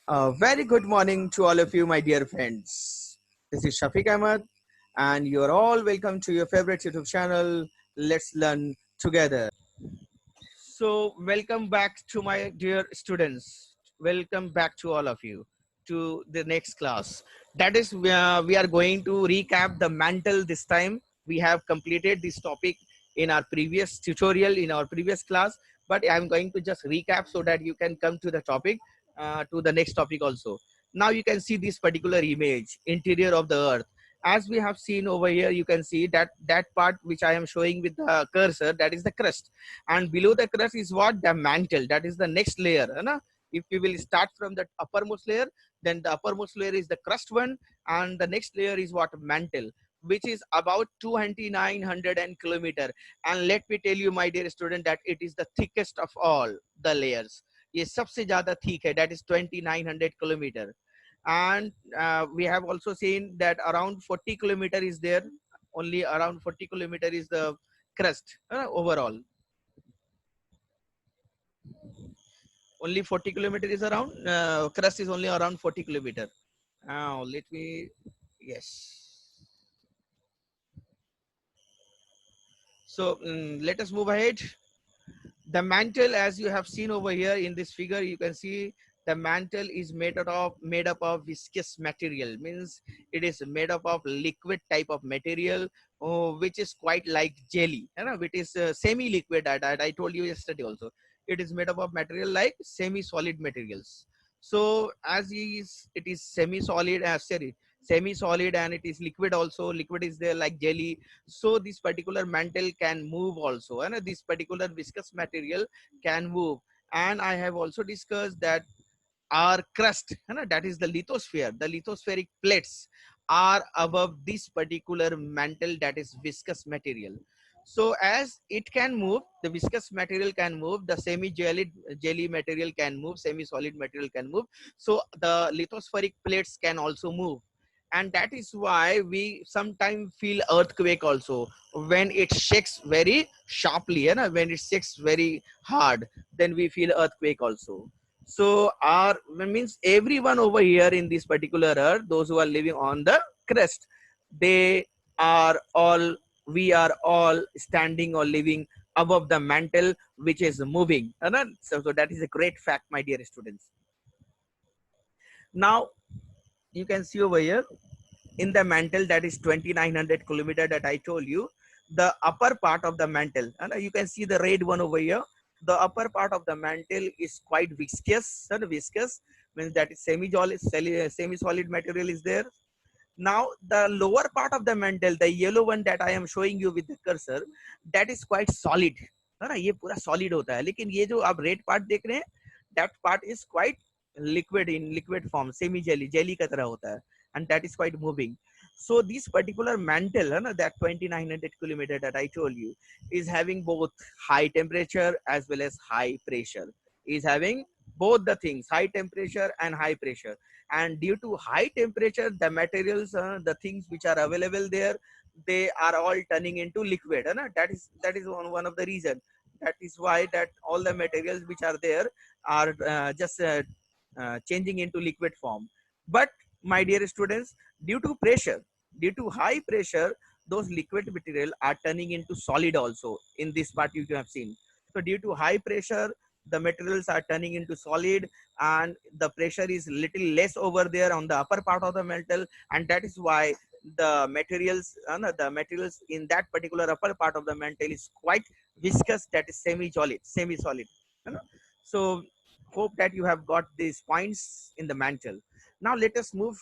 Very good morning to all of you, my dear friends. This is Shafiq Ahmed, and you're all welcome to your favorite YouTube channel, Let's Learn Together. So, welcome back to my dear students. Welcome back to all of you to the next class. That is, we are going to recap the mantle this time. We have completed this topic in our previous tutorial, in our previous class, but I'm going to just recap so that you can come to the topic, to the next topic also. Now you can see this particular image, interior of the earth. As we have seen over here, you can see that part which I am showing with the cursor, that is the crust, and below the crust is what? The mantle. That is the next layer, है ना? If we will start from the uppermost layer, then the uppermost layer is the crust one, and the next layer is what? Mantle, which is about 2900 kilometer. And let me tell you, my dear student, that it is the thickest of all the layers. ये सबसे ज़्यादा thick है, that is 2900 kilometer. And we have also seen that around 40 kilometer is there. Only around 40 kilometer is the crust overall. Only 40 kilometer is around, crust is only around 40 kilometer. Now let me, yes. So let us move ahead. The mantle, as you have seen over here in this figure, you can see the mantle is made up of viscous material. Means it is made up of liquid type of material, which is quite like jelly, you know, which is semi liquid. That I told you yesterday also. It is made up of material like semi solid materials. So as is, it is semi solid, sorry, semi solid, and it is liquid also. Liquid is there like jelly. So this particular mantle can move also, and this particular viscous material can move. And I have also discussed that our crust, that is the lithosphere, the lithospheric plates are above this particular mantle, that is viscous material. So as it can move, the viscous material can move, the semi jelly material can move, semi solid material can move, so the lithospheric plates can also move. And that is why we sometimes feel earthquake also when it shakes very sharply, when it shakes very hard, then we feel earthquake also. So our means everyone over here in this particular earth, those who are living on the crest, they are all, we are all standing or living above the mantle which is moving. So that is a great fact, my dear students. Now you can see over here in the mantle, that is 2900 kilometer that I told you, the upper part of the mantle, and you can see the red one over here. The upper part of the mantle is quite viscous, and viscous means that is semi solid material is there. Now the lower part of the mantle, the yellow one that I am showing you with the cursor, that is quite solid, है ना? ये पूरा solid होता है, लेकिन ये जो आप red part देख रहे हैं, that part is quite liquid, in liquid form, semi jelly, jelly का तरह होता है, and that is quite moving. So this particular mantle, है ना, that 2900 kilometer that I told you, is having both high temperature as well as high pressure. Is having both the things, high temperature and high pressure. And due to high temperature, the materials, the things which are available there, they are all turning into liquid, that is one of the reason. That is why that all the materials which are there are just changing into liquid form. But my dear students, due to pressure, due to high pressure, those liquid material are turning into solid also. In this part you have seen, so due to high pressure, the materials are turning into solid, and the pressure is little less over there on the upper part of the mantle, and that is why the materials in that particular upper part of the mantle is quite viscous, that is semi solid. So hope that you have got these points in the mantle. Now let us move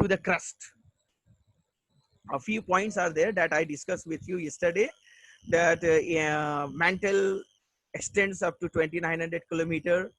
to the crust. A few points are there that I discussed with you yesterday, that mantle extends up to 2900 kilometer,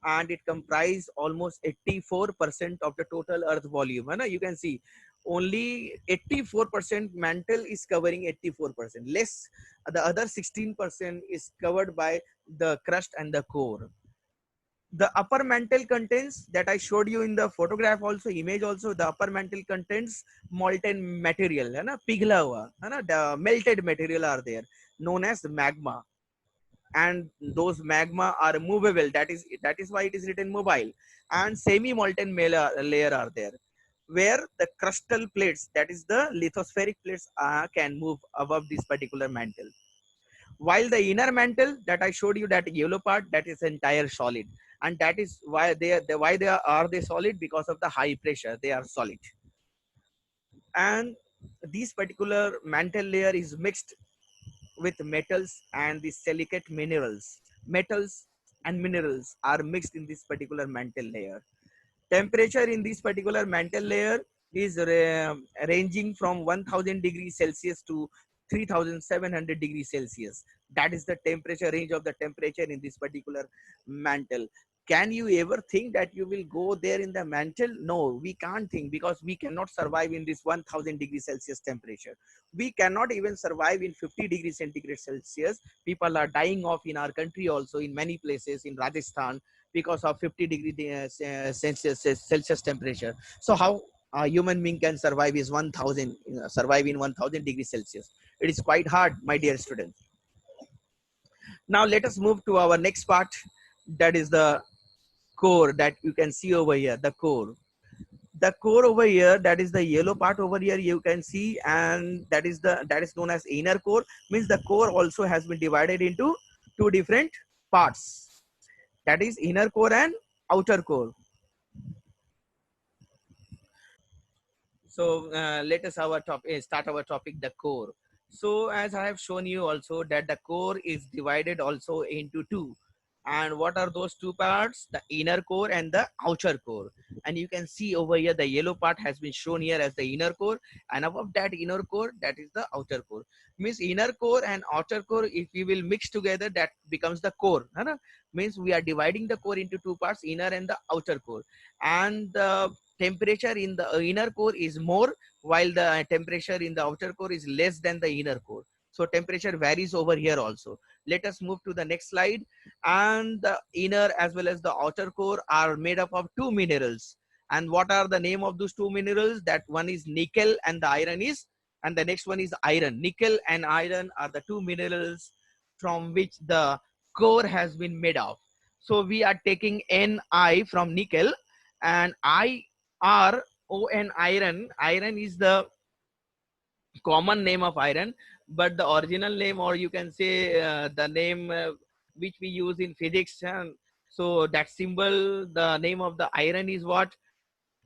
and it comprises almost 84% of the total earth volume. You can see only 84% mantle is covering 84%, less the other 16% is covered by the crust and the core. The upper mantle contains, that I showed you in the photograph also, image also, the upper mantle contains molten material, है ना, पिघला हुआ, है ना, the melted material are there, known as magma. And those magma are movable, that is why it is written mobile. and semi-molten layer are there, where the crustal plates, that is the lithospheric plates, can move above this particular mantle. While the inner mantle that I showed you, that yellow part, that is entire solid, and that is why they solid, because of the high pressure they are solid. And this particular mantle layer is mixed with metals and the silicate minerals. Metals and minerals are mixed in this particular mantle layer. Temperature in this particular mantle layer is ranging from 1000 degrees Celsius to 3700 degrees Celsius. That is the temperature range of the temperature in this particular mantle. Can you ever think that you will go there in the mantle? No, we can't think, because we cannot survive in this 1000 degrees Celsius temperature. We cannot even survive in 50 degrees centigrade Celsius. People are dying off in our country also, in many places in Rajasthan, because of 50 degree Celsius temperature. So how a human being can survive is 1000 survive in 1000 degrees Celsius? It is quite hard, my dear students. Now let us move to our next part, that is the core, that you can see over here. The core over here, that is the yellow part over here, you can see, and that is known as inner core. Means the core also has been divided into two different parts, that is inner core and outer core. So let us start our topic, the core. So as I have shown you also, that the core is divided also into two. And what are those two parts? The inner core and the outer core. And you can see over here, the yellow part has been shown here as the inner core, and above that inner core, that is the outer core. Means inner core and outer core, if we will mix together, that becomes the core. Means we are dividing the core into two parts, inner and the outer core. And the temperature in the inner core is more, while the temperature in the outer core is less than the inner core. So temperature varies over here also. Let us move to the next slide. And the inner as well as the outer core are made up of two minerals. And what are the name of those two minerals? That one is nickel and the iron is, and the next one is iron. Nickel and iron are the two minerals from which the core has been made of. So we are taking Ni from nickel, and IRON, iron. Iron is the common name of iron, but the original name, or you can say the name which we use in physics, so that symbol, the name of the iron is what?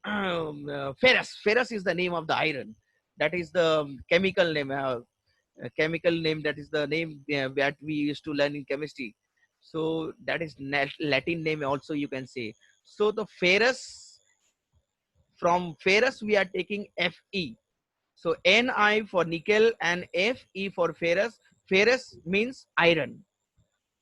Ferrous. Ferrous is the name of the iron. That is the chemical name. That is the name that we used to learn in chemistry. So that is Latin name also, you can say. So the ferrous, from ferrous we are taking Fe. So Ni for nickel and Fe for ferrous. Ferrous means iron.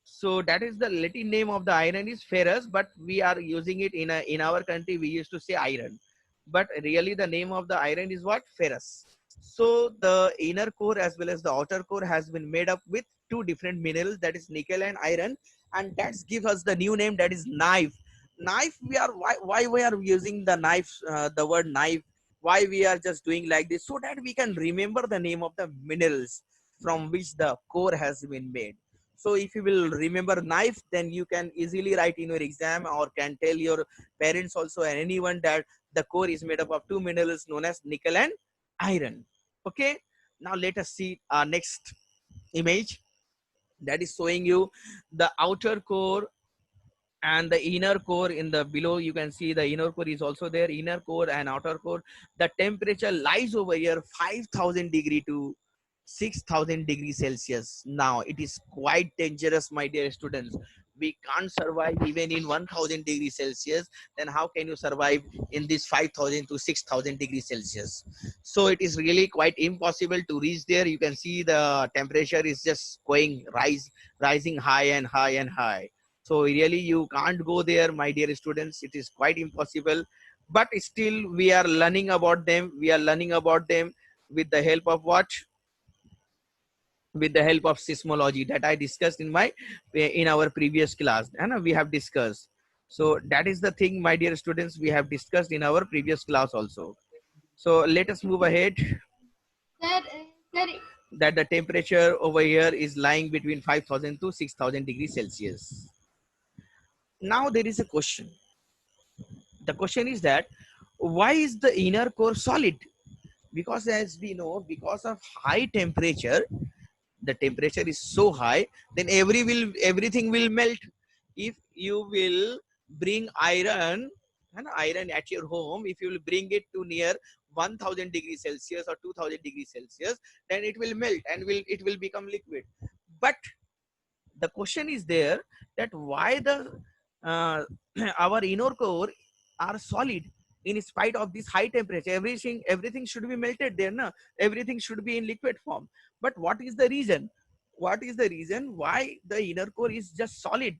So that is the Latin name of the iron is ferrous, but we are using it in our country. We used to say iron, but really the name of the iron is what? Ferrous. So the inner core as well as the outer core has been made up with two different minerals, that is nickel and iron, and that's give us the new name, that is knife. Knife. Why we are using the knife, the word knife? Why we are just doing like this? So that we can remember the name of the minerals from which the core has been made. So if you will remember knife, then you can easily write in your exam, or can tell your parents also and anyone, that the core is made up of two minerals known as nickel and iron. Okay, now let us see our next image, that is showing you the outer core and the inner core. In the below you can see the inner core is also there, inner core and outer core. The temperature lies over here 5000 degree to 6000 degrees Celsius. Now it is quite dangerous, my dear students. We can't survive even in 1000 degrees Celsius. Then how can you survive in this 5000 to 6000 degrees Celsius? So it is really quite impossible to reach there. You can see the temperature is just rising high and high and high. So really you can't go there, my dear students. It is quite impossible, but still we are learning about them. We are learning about them with the help of what? With the help of seismology, that I discussed in our previous class, and we have discussed. So that is the thing, my dear students, we have discussed in our previous class also. So let us move ahead. That the temperature over here is lying between 5000 to 6000 degrees Celsius. Now there is a question. The question is that why is the inner core solid? Because as we know, because of high temperature, the temperature is so high, then everything will melt. If you will bring iron and iron at your home, if you will bring it to near 1000 degrees Celsius or 2000 degrees Celsius, then it will melt and it will become liquid. But the question is there that why the uh, our inner core are solid in spite of this high temperature. Everything should be melted there, no? Everything should be in liquid form. But what is the reason? What is the reason why the inner core is just solid?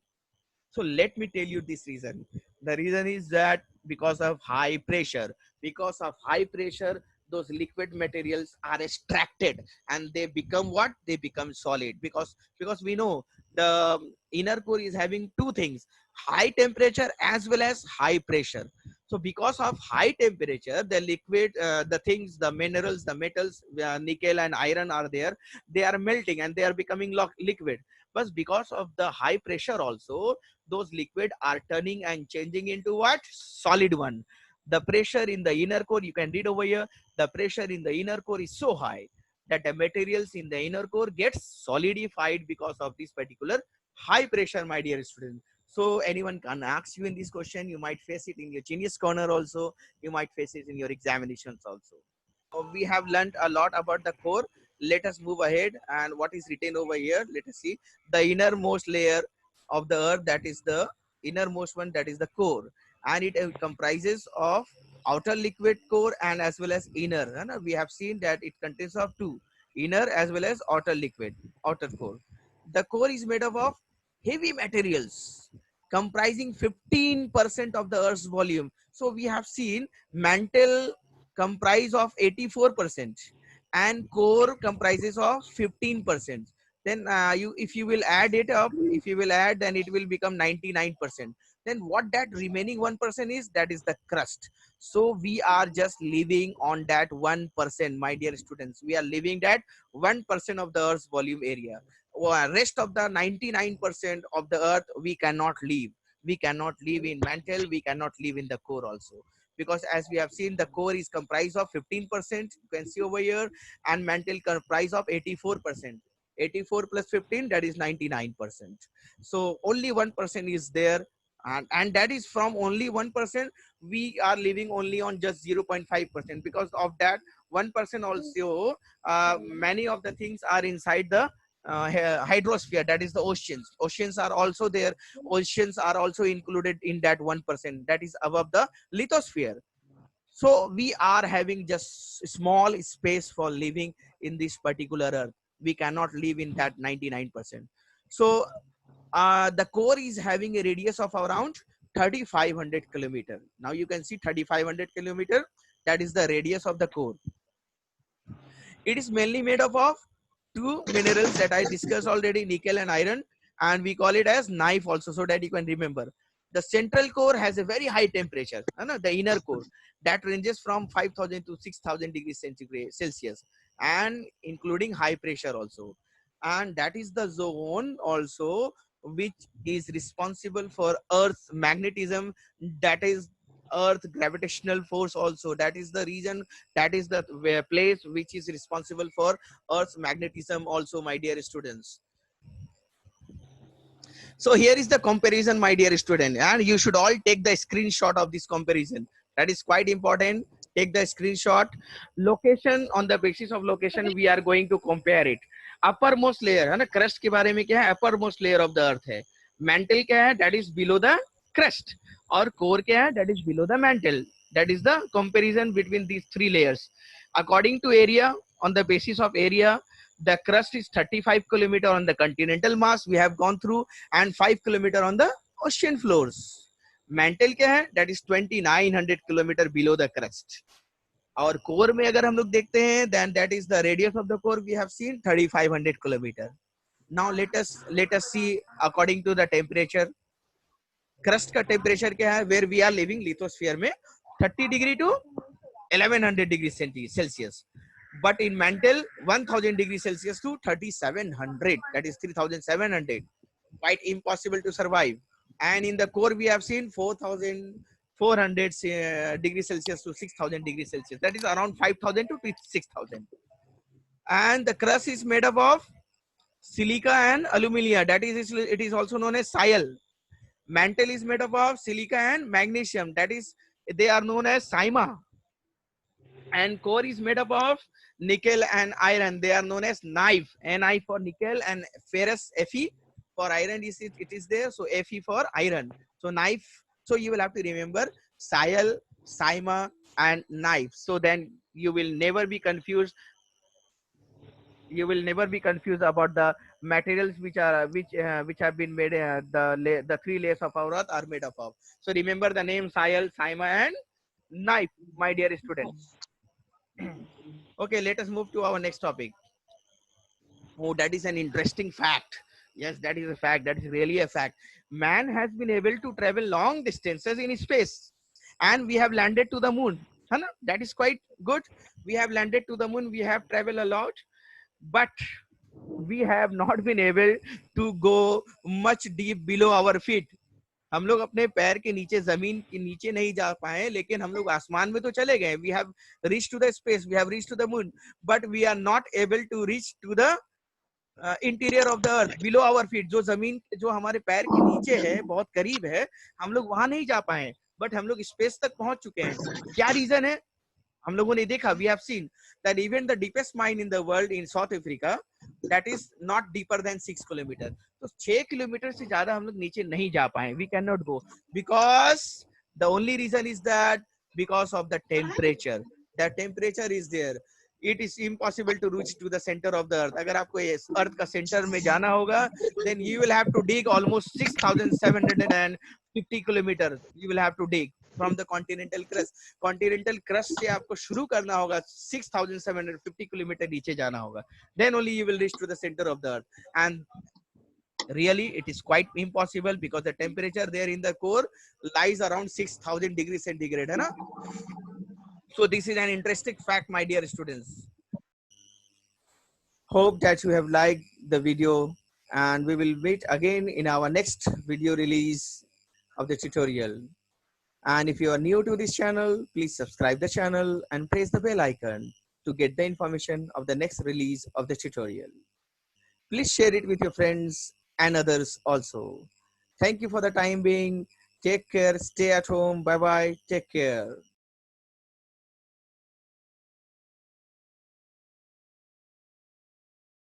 So let me tell you this reason. The reason is that because of high pressure. Because of high pressure, those liquid materials are extracted and they become what? They become solid. Because we know the inner core is having two things: high temperature as well as high pressure. So because of high temperature, the liquid, the things, the minerals, the metals, nickel and iron are there. They are melting and they are becoming liquid. But because of the high pressure also, those liquid are turning and changing into what? Solid one. The pressure in the inner core, you can read over here, the pressure in the inner core is so high that the materials in the inner core gets solidified because of this particular high pressure, my dear student. So anyone can ask you in this question. You might face it in your genius corner also. You might face it in your examinations also. We have learned a lot about the core. Let us move ahead, and what is written over here, let us see. The innermost layer of the earth, that is the innermost one, that is the core, and it comprises of outer liquid core and as well as inner. And we have seen that it contains of two: inner as well as outer liquid, outer core. The core is made up of heavy materials comprising 15% of the earth's volume. So we have seen mantle comprise of 84% and core comprises of 15%. Then you, if you will add it up, if you will add, then it will become 99%. Then what that remaining 1% is, that is the crust. So we are just living on that 1%, my dear students. We are living that 1% of the earth's volume area. Rest of the 99% of the earth we cannot live. We cannot live in mantle, we cannot live in the core also, because as we have seen, the core is comprised of 15%, you can see over here, and mantle comprised of 84%. 84 plus 15, that is 99%. So only 1% is there, and that is from only 1%. We are living only on just 0.5%. Because of that 1% also, many of the things are inside the hydrosphere, that is the oceans. Oceans are also there. Oceans are also included in that 1%, that is above the lithosphere. So we are having just small space for living in this particular earth. We cannot live in that 99%. So the core is having a radius of around 3500 kilometer. Now you can see 3500 kilometer, that is the radius of the core. It is mainly made up of two minerals that I discussed already, nickel and iron, and we call it as knife also, so that you can remember. The central core has a very high temperature, the inner core, that ranges from 5000 to 6000 degrees centigrade Celsius, and including high pressure also. And that is the zone also which is responsible for Earth's magnetism, that is Earth gravitational force also. That is the reason, that is the place which is responsible for Earth's magnetism also, my dear students. So here is the comparison, my dear student, and you should all take the screenshot of this comparison. That is quite important. Take the screenshot. Location, on the basis of location we are going to compare it. Uppermost layer है ना, crust के बारे में क्या है? Uppermost layer of the earth है. Mantle क्या है? That is below the crust. और core क्या है? That is below the mantle. That is the comparison between these three layers. According to area, on the basis of area, the crust is 35 kilometer on the continental mass we have gone through, and 5 kilometer on the ocean floors. Mantle क्या है? That is 2900 kilometer below the crust. और core में अगर हम लोग देखते हैं, then that is the radius of the core we have seen 3500 kilometer. Now let us see according to the temperature. Crust का temperature क्या है? Where we are living, lithosphere में 30 degree to 1100 degrees Celsius. But in mantle, 1000 degrees Celsius to 3700, that is 3700. Quite impossible to survive. And in the core we have seen 4000 400 degrees Celsius to 6000 degrees Celsius. That is around 5000 to 6000. And the crust is made up of silica and alumina. That is, it is also known as sial. Mantle is made up of silica and magnesium. That is, they are known as Sima. And core is made up of nickel and iron. They are known as Ni for nickel, and ferrous Fe for iron is it is there. So Fe for iron. So knife. So you will have to remember Sial, Sima, and knife. So then you will never be confused. You will never be confused about the materials which have been made. The three layers of our earth are made up of. So remember the name Sial, Sima, and knife, my dear students. Okay, let us move to our next topic. Oh, that is an interesting fact. Yes, that is a fact. That is really a fact. Man has been able to travel long distances in space, and we have landed to the moon. Huh? That is quite good. We have landed to the moon. We have traveled a lot, but we have not been able to go much deep below our feet. हम लोग अपने पैर के नीचे जमीन के नीचे नहीं जा पाए, लेकिन हम लोग आसमान में तो चले गए. We have reached to the space, we have reached to the moon, but we are not able to reach to the interior of the earth, below our feet. जो जमीन जो हमारे पैर के नीचे है, बहुत करीब है, हम लोग वहां नहीं जा पाए, बट हम लोग स्पेस तक पहुंच चुके हैं. क्या रीजन है? हम लोगों ने देखा, we have seen that even the deepest mine in the world in South Africa, that is not deeper than 6 kilometre. तो 6 किलोमीटर से ज्यादा हम लोग नीचे नहीं जा पाए. We can not go because the only reason is that because of the temperature. The temperature is there. It is impossible to reach to the center of the earth. अगर आपको अर्थ का सेंटर में जाना होगा, then you will have to dig almost 6,750 kilometers. You will have to dig from the continental crust. Continental crust से आपको शुरू करना होगा, 6,750 kilometers नीचे जाना होगा. Then only you will reach to the center of the earth. And really, it is quite impossible because the temperature there in the core lies around 6,000 degrees centigrade. है ना? So this is an interesting fact, my dear students. Hope that you have liked the video, and we will meet again in our next video release of the tutorial. And if you are new to this channel, please subscribe the channel and press the bell icon to get the information of the next release of the tutorial. Please share it with your friends and others also. Thank you for the time being. Take care. Stay at home. Bye-bye. Take care.